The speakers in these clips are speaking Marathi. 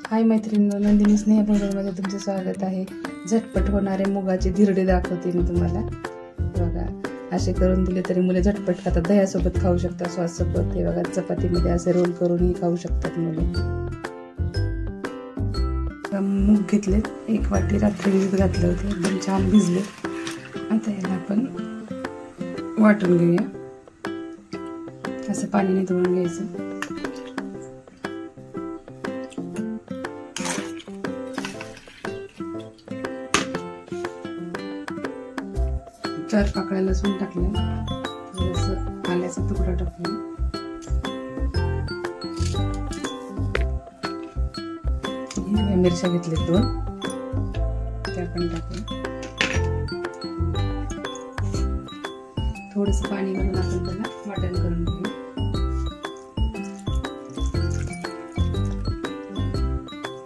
हाय मैत्रिणींनो, नंदिनी स्नेहभोजनमध्ये तुमचं स्वागत आहे। झटपट होणारे मुगाचे धिरडे दाखवते मी तुम्हाला। बघा, असे करून दिले तरी मुले झटपट खातात। दह्यासोबत खाऊ शकतात, सॉससोबत। हे बघा, चपातीमध्ये असे रोल करूनही खाऊ शकतात मुले। मूग घेतलेत, 1 वाटी रात्री भिजत घातले होते, एकदम छान भिजले। आता याला आपण वाटून घेऊया। असं पाण्याने धुवून घ्यायचं। 4 पाकळ्या लसूण टाकले, थोडंसं आल्याचा तुकडा टाकला, हिरव्या मिरच्या घेतल्या 2, त्या पण टाकल्या। थोडंसं पाणी घालून आपण त्याला वाटण करून घेऊ।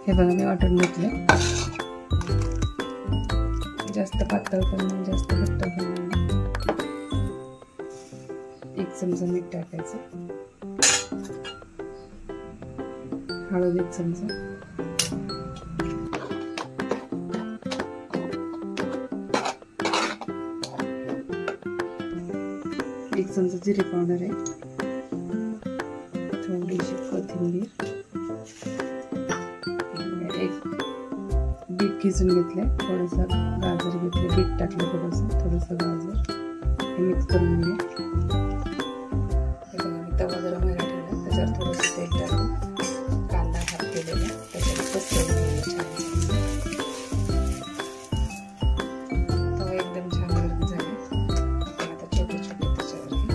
हे बघा, मी वाटून घेतले। जास्त पातळ पण नाही, जास्त घट्ट पण नाही। 1 चमचा मीठ टाकायचं, हळद 1 चमचा, एक चमचा जिरे पावडर आहे, थोडीशी कोथिंबीर, 1 बीट खिसून घेतले, थोडंसं गाजर घेतले, बीट टाकलं, थोडंसं गाजर, हे मिक्स करून घेऊया। तवा गरम व्हायला ठेवला, त्याच्यावर थोडंसं तेल टाकून कांदा हाफ केलेला त्याच्यावर पसरवून घ्यायला छान। तवा एकदम छान गरम झाला। आपण आता छोटे छोटे त्याच्यावरती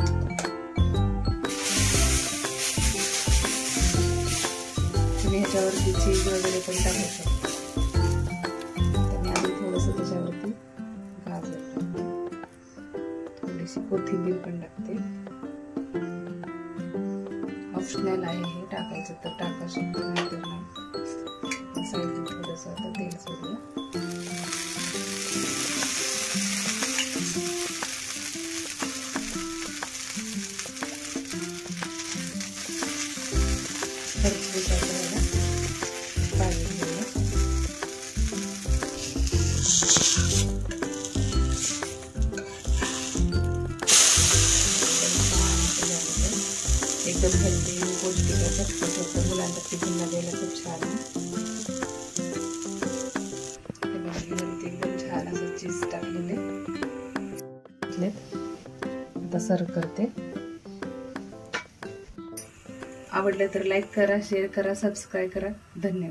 तुम्ही ह्याच्यावरती चीज वगैरे पण टाकू शकता। त्याच्यावरती गाजर, थोडीशी कोथिंबीर पण टाकते, ऑप्शनल आहे, हे टाकायचं तर टाका शकतो, नाही तर नाही। साईडला थोडंसं आता तेल सोडूया। खरपूस आपल्याला भाजून घेऊया। एकदम हेल्दी आणि पौष्टिक आहे, झटपट होतं, मुलांच्या टिफिनला द्यायला खूप छान आहे। एकदम छान असं चीज टाकलेले आता सर्व करते। आवडलं तर लाईक करा, शेअर करा, सबस्क्राईब करा। धन्यवाद।